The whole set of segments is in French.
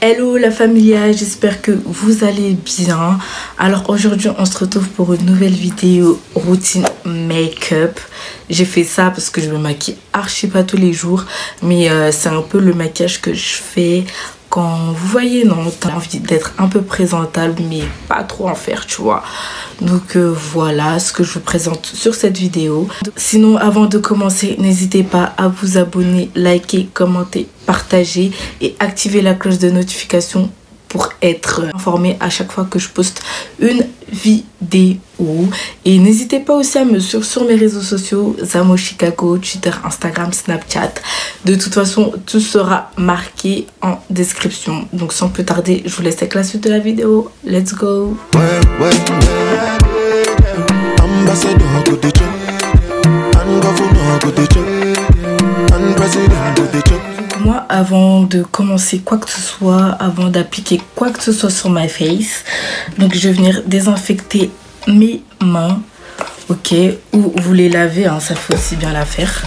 Hello la familia, j'espère que vous allez bien. Alors aujourd'hui on se retrouve pour une nouvelle vidéo routine make-up. J'ai fait ça parce que je me maquille archi pas tous les jours, mais c'est un peu le maquillage que je fais quand vous voyez, non, t'as envie d'être un peu présentable mais pas trop en faire, tu vois. Donc voilà ce que je vous présente sur cette vidéo. Sinon avant de commencer, n'hésitez pas à vous abonner, liker, commenter, partager et activer la cloche de notification pour être informé à chaque fois que je poste une vidéo. Et n'hésitez pas aussi à me suivre sur mes réseaux sociaux, Zamo Chicago, Twitter, Instagram, Snapchat. De toute façon, tout sera marqué en description. Donc sans plus tarder, je vous laisse avec la suite de la vidéo. Let's go! Moi, avant de commencer quoi que ce soit, avant d'appliquer quoi que ce soit sur ma face, donc je vais venir désinfecter mes mains, ok, ou vous les lavez, hein, ça faut aussi bien la faire,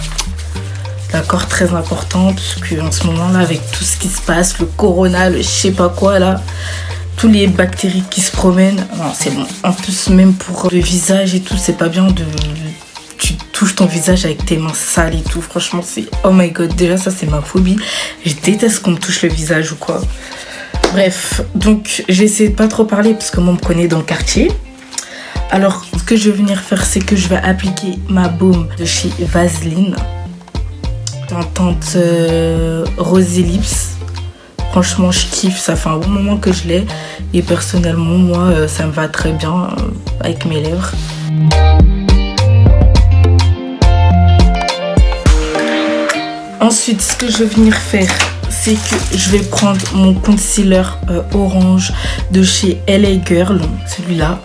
d'accord, très important, parce qu'en ce moment là, avec tout ce qui se passe, le corona, le je sais pas quoi là, tous les bactéries qui se promènent, non c'est bon, en plus même pour le visage et tout, c'est pas bien de tu touches ton visage avec tes mains sales et tout. Franchement, c'est... Oh my god, déjà ça c'est ma phobie. Je déteste qu'on me touche le visage ou quoi. Bref, donc j'ai essayé de pas trop parler parce que moi on me connaît dans le quartier. Alors, ce que je vais venir faire, c'est que je vais appliquer ma baume de chez Vaseline. En teinte Rosy Lips. Franchement, je kiffe. Ça fait un bon moment que je l'ai. Et personnellement, moi, ça me va très bien avec mes lèvres. Ensuite, ce que je vais venir faire, c'est que je vais prendre mon concealer orange de chez LA Girl, celui-là,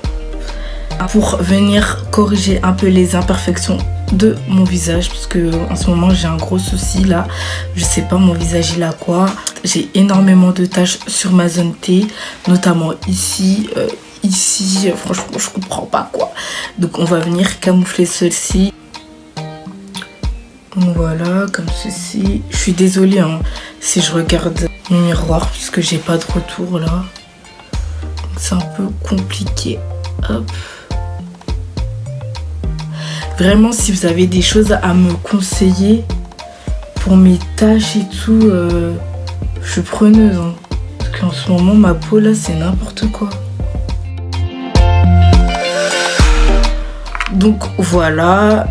pour venir corriger un peu les imperfections de mon visage, parce que en ce moment j'ai un gros souci là, je sais pas mon visage il a quoi, j'ai énormément de taches sur ma zone T, notamment ici, ici, franchement je comprends pas quoi, donc on va venir camoufler ceci. Voilà, comme ceci. Je suis désolée hein, si je regarde mon miroir puisque j'ai pas de retour là. C'est un peu compliqué. Hop. Vraiment, si vous avez des choses à me conseiller pour mes tâches et tout, je suis preneuse. Hein, parce qu'en ce moment, ma peau là, c'est n'importe quoi. Donc voilà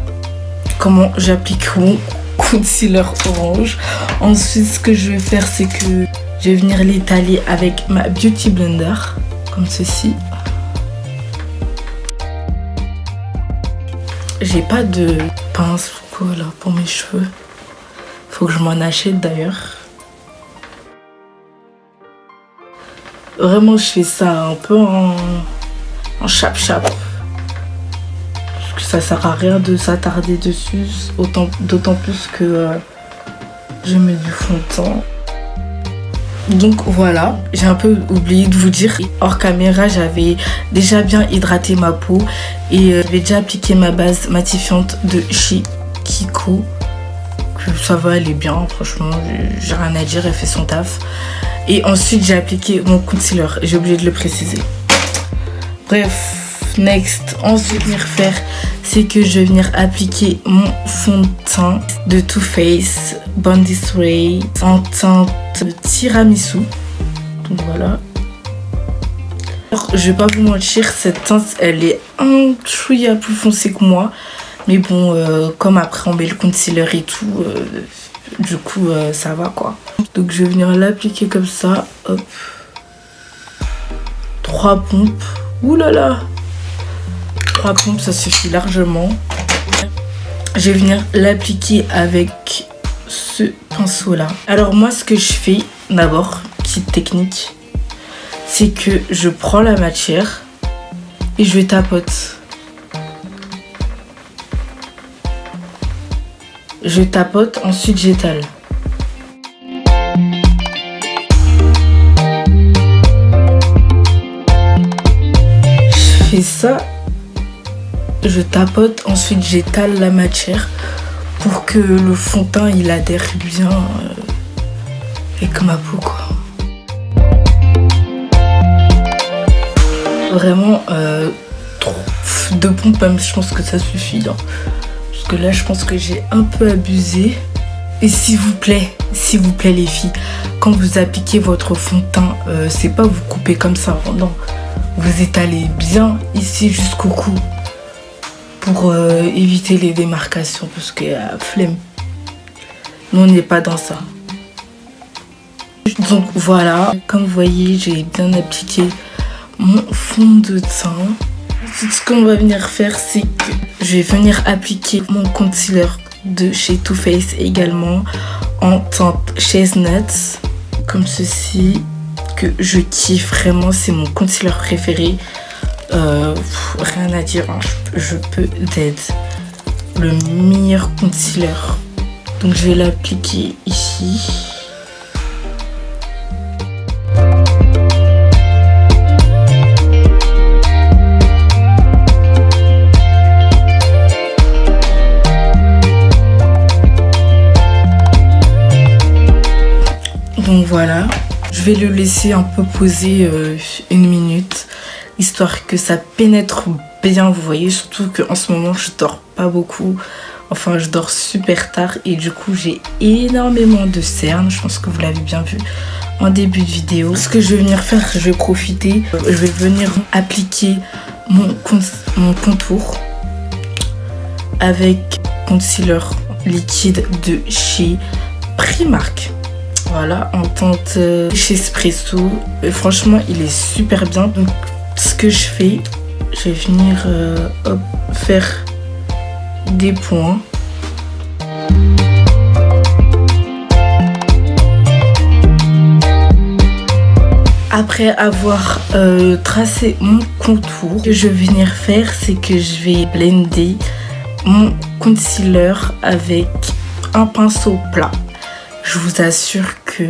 comment j'applique mon concealer orange. Ensuite, ce que je vais faire, c'est que je vais venir l'étaler avec ma Beauty Blender, comme ceci. J'ai pas de pince ou quoi là pour mes cheveux. Faut que je m'en achète d'ailleurs. Vraiment, je fais ça un peu en chap-chap. Ça sert à rien de s'attarder dessus, d'autant plus que je mets du fond de teint. Donc voilà, j'ai un peu oublié de vous dire, hors caméra j'avais déjà bien hydraté ma peau et j'avais déjà appliqué ma base matifiante de chez Kiko. Ça va, elle est bien, franchement, j'ai rien à dire, elle fait son taf. Et ensuite j'ai appliqué mon concealer, j'ai oublié de le préciser. Bref. Next, ensuite venir faire, c'est que je vais venir appliquer mon fond de teint de Too Faced Born This Way en teinte tiramisu. Donc voilà. Alors, je vais pas vous mentir, cette teinte elle est un chouïa plus foncée que moi, mais bon, comme après on met le concealer et tout, du coup ça va quoi. Donc je vais venir l'appliquer comme ça, hop, 3 pompes. Ouh là là, 3 pompes, ça suffit largement. Je vais venir l'appliquer avec ce pinceau là. Alors moi ce que je fais d'abord, petite technique, c'est que je prends la matière et je tapote. Je tapote, ensuite j'étale. Je fais ça. Je tapote, ensuite j'étale la matière pour que le fond de teint il adhère bien avec ma peau quoi. Vraiment, 2 pompes même, je pense que ça suffit. Hein. Parce que là, je pense que j'ai un peu abusé. Et s'il vous plaît les filles, quand vous appliquez votre fond de teint, c'est pas vous couper comme ça, non. Vous étalez bien ici jusqu'au cou pour éviter les démarcations parce que flemme. Nous on n'est pas dans ça. Donc voilà, comme vous voyez, j'ai bien appliqué mon fond de teint. Ensuite, ce qu'on va venir faire, c'est que je vais venir appliquer mon concealer de chez Too Faced également en teinte Chestnut comme ceci, que je kiffe vraiment, c'est mon concealer préféré. Rien à dire, hein. Je peux d'être le meilleur concealer. Donc je vais l'appliquer ici. Donc voilà, je vais le laisser un peu poser 1 minute, histoire que ça pénètre bien, vous voyez, surtout qu'en ce moment je dors pas beaucoup, enfin je dors super tard et du coup j'ai énormément de cernes, je pense que vous l'avez bien vu en début de vidéo. Ce que je vais venir faire, je vais profiter, je vais venir appliquer mon contour avec concealer liquide de chez Primark. Voilà, en teinte chez Espresso. Franchement, il est super bien. Donc, ce que je fais, je vais venir faire des points. Après avoir tracé mon contour, ce que je vais venir faire, c'est que je vais blender mon concealer avec un pinceau plat. Je vous assure que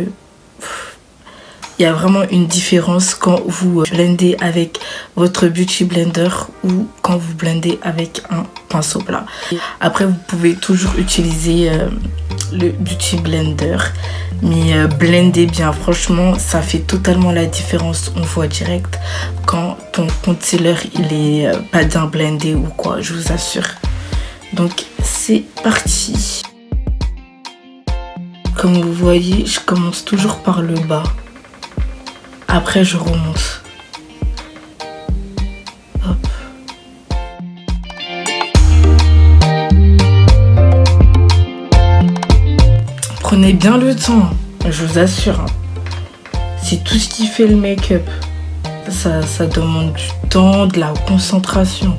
il y a vraiment une différence quand vous blendez avec votre Beauty Blender ou quand vous blendez avec un pinceau plat. Après, vous pouvez toujours utiliser le Beauty Blender, mais blendez bien. Franchement, ça fait totalement la différence. On voit direct quand ton concealer il est pas bien blendé ou quoi, je vous assure. Donc, c'est parti. Comme vous voyez, je commence toujours par le bas. Après, je remonte. Hop. Prenez bien le temps, je vous assure. C'est tout ce qui fait le make-up. Ça demande du temps, de la concentration.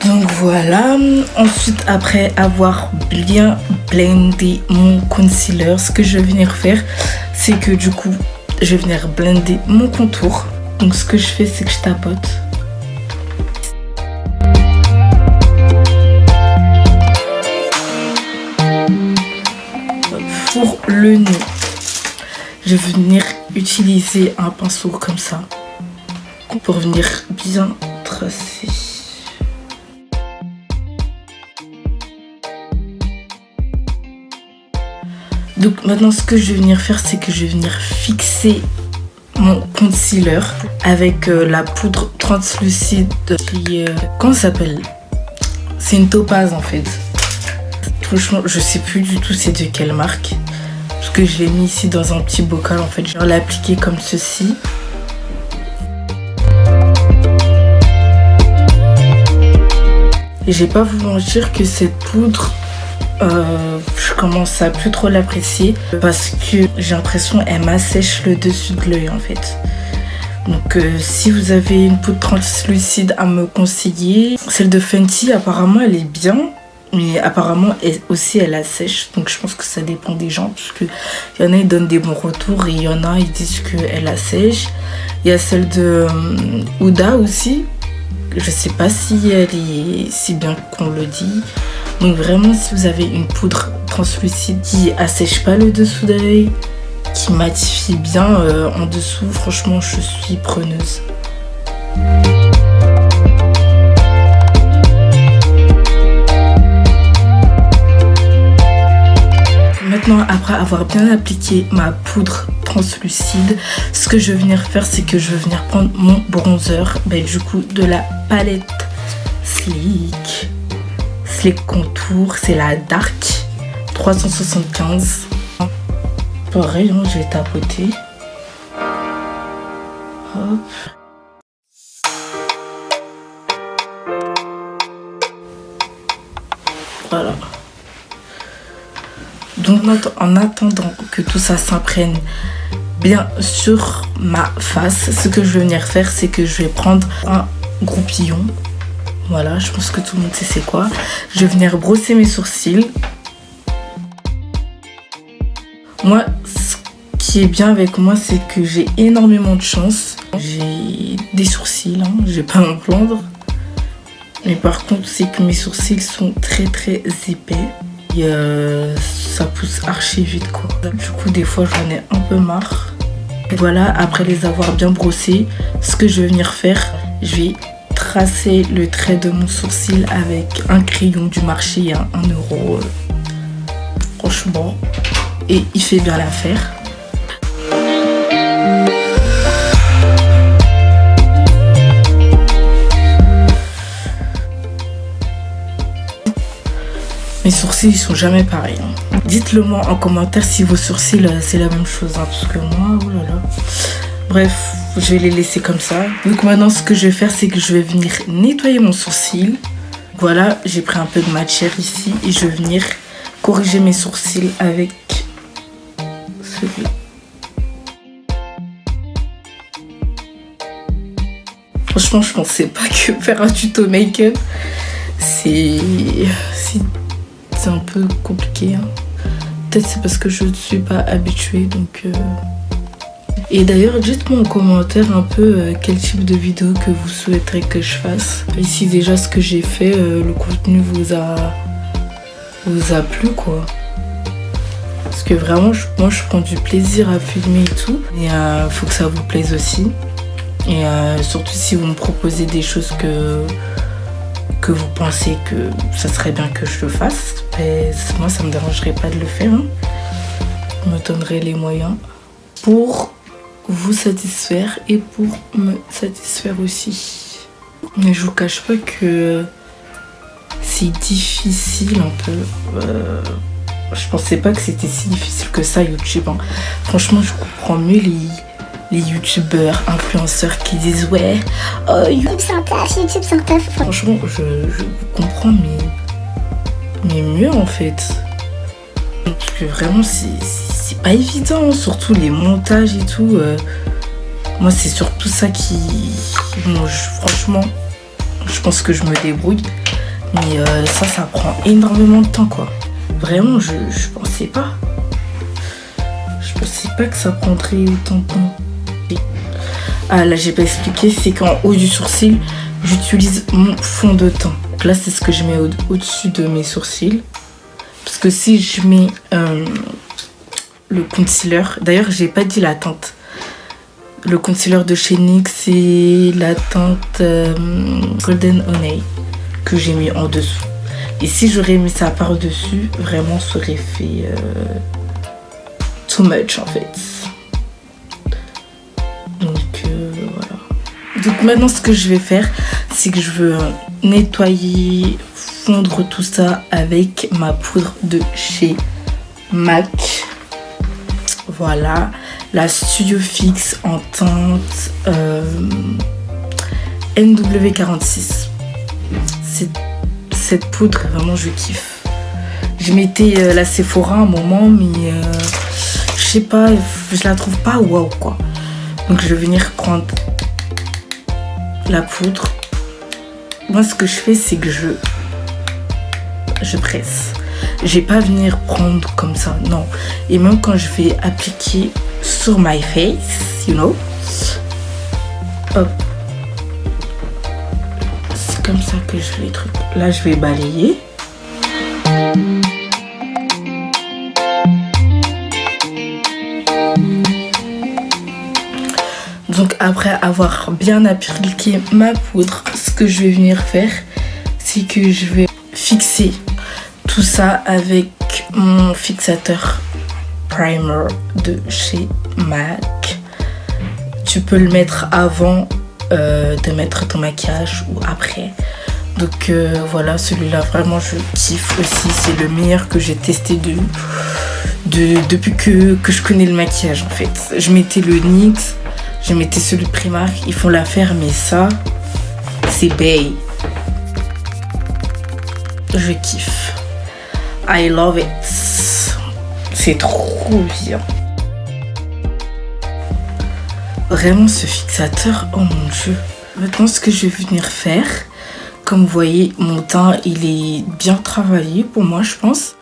Donc voilà, ensuite après avoir bien blendé mon concealer, ce que je vais venir faire, c'est que du coup, je vais venir blender mon contour. Donc ce que je fais, c'est que je tapote. Pour le nez, je vais venir utiliser un pinceau comme ça pour venir bien tracer. Donc maintenant, ce que je vais venir faire, c'est que je vais venir fixer mon concealer avec la poudre translucide qui comment ça s'appelle? C'est une topaz en fait. Franchement, je sais plus du tout c'est de quelle marque. Parce que je l'ai mis ici dans un petit bocal en fait. Je vais l'appliquer comme ceci. Et je vais pas vous mentir que cette poudre, je commence à plus trop l'apprécier parce que j'ai l'impression qu'elle m'assèche le dessus de l'œil en fait. Donc si vous avez une poudre translucide à me conseiller, celle de Fenty apparemment elle est bien, mais apparemment elle assèche, donc je pense que ça dépend des gens parce que il y en a ils donnent des bons retours et il y en a ils disent qu'elle assèche. Il y a celle de Huda aussi, je sais pas si elle est si bien qu'on le dit. Donc vraiment, si vous avez une poudre translucide qui assèche pas le dessous de l'œil, qui matifie bien en dessous, franchement, je suis preneuse. maintenant, après avoir bien appliqué ma poudre translucide, ce que je vais venir faire, c'est que je vais venir prendre mon bronzer, du coup de la palette Sleek Contour, c'est la Dark 375. Pareil, hein, je vais tapoter. Hop. Voilà. Donc en attendant que tout ça s'imprègne bien sur ma face, ce que je vais venir faire, c'est que je vais prendre un groupillon. Voilà, je pense que tout le monde sait c'est quoi. Je vais venir brosser mes sourcils. Moi, ce qui est bien avec moi, c'est que j'ai énormément de chance. J'ai des sourcils, hein, je vais pas m'en plaindre. Mais par contre, c'est que mes sourcils sont très épais. Et ça pousse archi vite, quoi. Du coup, des fois, j'en ai un peu marre. Et voilà, après les avoir bien brossés, ce que je vais venir faire, je vais tracer le trait de mon sourcil avec un crayon du marché à 1 €. Franchement, et il fait bien l'affaire. Mes sourcils ils sont jamais pareils. Hein. Dites-le moi en commentaire si vos sourcils c'est la même chose. Hein, parce que moi, oh là là. Bref, je vais les laisser comme ça. Donc maintenant ce que je vais faire c'est que je vais venir nettoyer mon sourcil. Voilà, j'ai pris un peu de matière ici et je vais venir corriger mes sourcils avec celui-là. Franchement je pensais pas que faire un tuto make-up c'est un peu compliqué. Hein. Peut-être c'est parce que je ne suis pas habituée. Donc Et d'ailleurs, dites-moi en commentaire un peu quel type de vidéo que vous souhaiterez que je fasse. Ici déjà ce que j'ai fait, le contenu vous a plu quoi. Parce que vraiment, moi je prends du plaisir à filmer et tout. Et faut que ça vous plaise aussi. Et surtout si vous me proposez des choses que vous pensez que ça serait bien que je le fasse, mais moi ça me dérangerait pas de le faire. Hein. Je me donnerai les moyens pour vous satisfaire et pour me satisfaire aussi. Mais je vous cache pas que c'est difficile un peu. Je pensais pas que c'était si difficile que ça YouTube. Hein. Franchement je comprends mieux les youtubeurs, influenceurs qui disent ouais, YouTube c'est un taf, YouTube c'est un taf. Franchement, je comprends, mais mieux en fait. Parce que vraiment, c'est pas évident, surtout les montages et tout. Moi, c'est surtout ça qui. Bon, franchement, je pense que je me débrouille. Mais ça prend énormément de temps quoi. Vraiment, je pensais pas. Je pensais pas que ça prendrait autant de temps. Ah là j'ai pas expliqué, c'est qu'en haut du sourcil j'utilise mon fond de teint. Donc là c'est ce que je mets au-dessus de mes sourcils. Parce que si je mets le concealer, d'ailleurs j'ai pas dit la teinte. Le concealer de chez NYX c'est la teinte Golden Honey que j'ai mis en dessous. Et si j'aurais mis ça par dessus, vraiment ça aurait fait too much en fait. Donc voilà. Donc maintenant ce que je vais faire, c'est que je veux nettoyer, fondre tout ça avec ma poudre de chez MAC. Voilà, la Studio Fix en teinte NW46. Cette poudre, vraiment je kiffe. Je mettais la Sephora un moment, mais je sais pas, je la trouve pas waouh quoi. Donc je vais venir prendre la poudre. Moi ce que je fais c'est que je presse. Je vais pas venir prendre comme ça, non. Et même quand je vais appliquer sur my face, you know, hop. C'est comme ça que je fais les trucs. Là je vais balayer. Donc après avoir bien appliqué ma poudre, ce que je vais venir faire, c'est que je vais fixer tout ça avec mon fixateur Primer de chez MAC. Tu peux le mettre avant de mettre ton maquillage ou après. Donc voilà, celui-là vraiment je kiffe aussi. C'est le meilleur que j'ai testé depuis que je connais le maquillage en fait. Je mettais le NYX, je mettais celui de Primark, ils font l'affaire, mais ça c'est bae. Je kiffe. I love it. C'est trop bien. Vraiment ce fixateur, oh mon dieu. Maintenant ce que je vais venir faire, comme vous voyez mon teint il est bien travaillé pour moi je pense.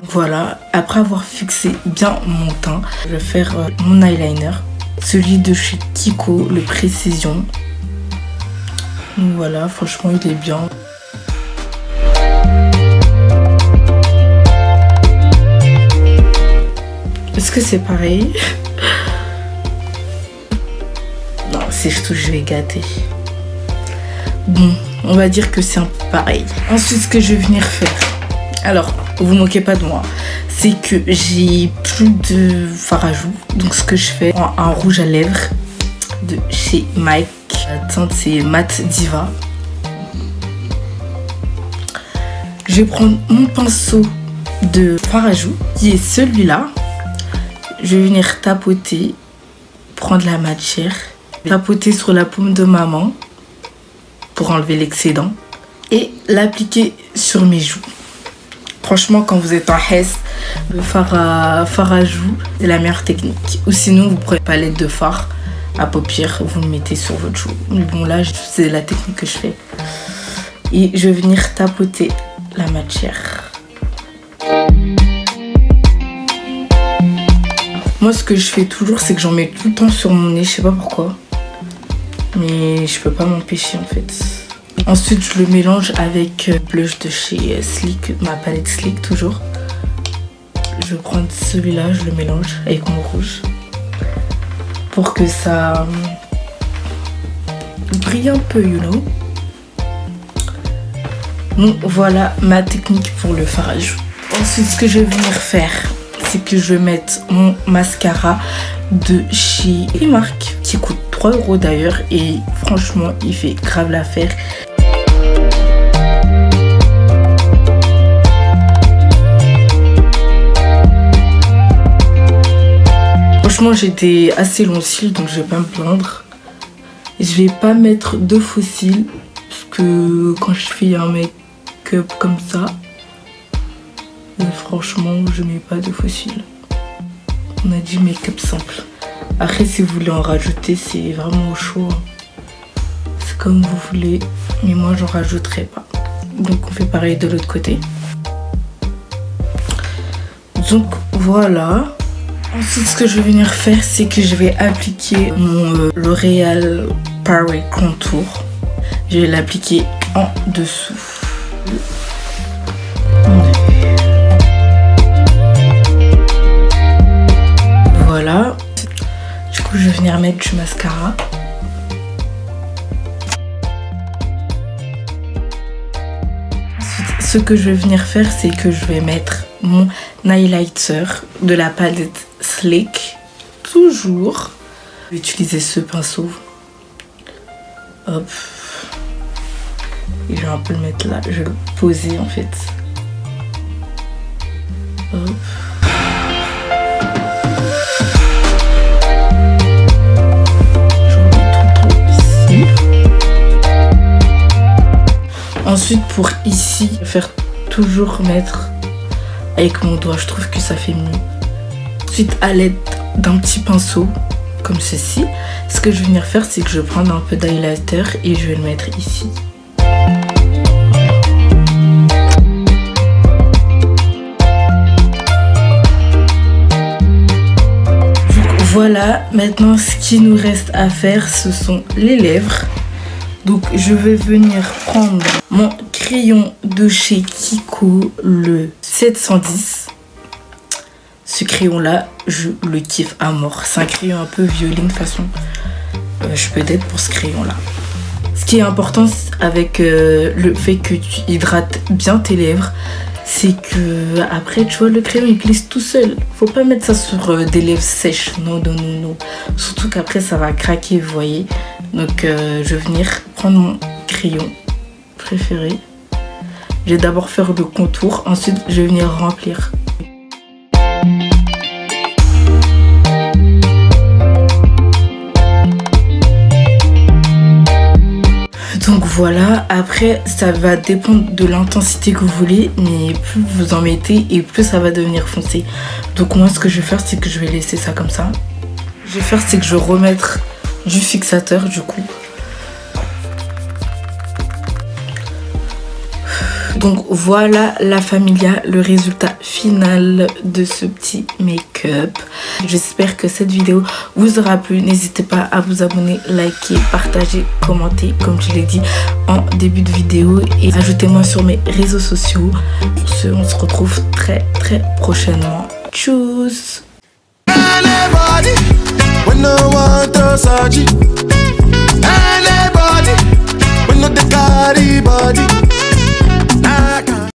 Voilà, après avoir fixé bien mon teint, je vais faire mon eyeliner. Celui de chez Kiko, le Précision. Donc voilà, franchement il est bien. Est-ce que c'est pareil? Non, si je touche, je vais gâter. Bon, on va dire que c'est un peu pareil. Ensuite, ce que je vais venir faire. Alors, vous moquez pas de moi. C'est que j'ai plus de fard à joues. Donc, ce que je fais, un rouge à lèvres de chez MAC. La teinte, c'est Matte Diva. Je vais prendre mon pinceau de fard à joues, qui est celui-là. Je vais venir tapoter, prendre la matière, tapoter sur la paume de ma main pour enlever l'excédent et l'appliquer sur mes joues. Franchement, quand vous êtes en Hesse, le fard à joues, c'est la meilleure technique. Ou sinon, vous prenez une palette de fard à paupières, vous le mettez sur votre joue. Mais bon, là, c'est la technique que je fais. Et je vais venir tapoter la matière. Moi, ce que je fais toujours, c'est que j'en mets tout le temps sur mon nez. Je sais pas pourquoi. Mais je peux pas m'empêcher, en fait. Ensuite, je le mélange avec blush de chez Sleek, ma palette Sleek, toujours. Je vais prendre celui-là, je le mélange avec mon rouge. Pour que ça brille un peu, you know. Donc, voilà ma technique pour le fard à joues. Ensuite, ce que je vais venir faire, c'est que je vais mettre mon mascara de chez Primark qui coûte 3 € d'ailleurs et franchement il fait grave l'affaire. Franchement j'ai des assez longs cils donc je vais pas me plaindre. Je vais pas mettre de faux cils parce que quand je fais un make-up comme ça, franchement je mets pas de faux cils. On a dit make-up simple. Après si vous voulez en rajouter c'est vraiment au chaud. C'est comme vous voulez. Mais moi j'en rajouterai pas. Donc on fait pareil de l'autre côté. Donc voilà. Ensuite ce que je vais venir faire c'est que je vais appliquer mon L'Oréal Paris Contour. Je vais l'appliquer en dessous. Voilà, du coup je vais venir mettre du mascara. Ensuite, ce que je vais venir faire, c'est que je vais mettre mon highlighter de la palette Sleek. Toujours. Je vais utiliser ce pinceau. Hop. Et je vais un peu le mettre là. Je vais le poser en fait. Hop. Ensuite pour ici, je vais faire toujours mettre avec mon doigt, je trouve que ça fait mieux. Ensuite à l'aide d'un petit pinceau comme ceci, ce que je vais venir faire c'est que je vais prendre un peu d'highlighter et je vais le mettre ici. Donc voilà, maintenant ce qu'il nous reste à faire ce sont les lèvres. Donc je vais venir prendre mon crayon de chez Kiko, le 710. Ce crayon là, je le kiffe à mort. C'est un crayon un peu violine de façon. Je peux d'être pour ce crayon là. Ce qui est important avec le fait que tu hydrates bien tes lèvres, c'est que après tu vois le crayon il glisse tout seul. Faut pas mettre ça sur des lèvres sèches, non. Surtout qu'après ça va craquer, vous voyez. Donc je vais venir prendre mon crayon préféré. Je vais d'abord faire le contour, ensuite je vais venir remplir. Donc voilà, après ça va dépendre de l'intensité que vous voulez, mais plus vous en mettez et plus ça va devenir foncé. Donc moi ce que je vais faire c'est que je vais laisser ça comme ça. Je vais faire c'est que je vais remettre du fixateur du coup. Donc voilà la familia, le résultat final de ce petit make-up. J'espère que cette vidéo vous aura plu. N'hésitez pas à vous abonner, liker, partager, commenter comme je l'ai dit en début de vidéo. Et ajoutez-moi sur mes réseaux sociaux. Pour ce, on se retrouve très prochainement. Tchuss. Anybody,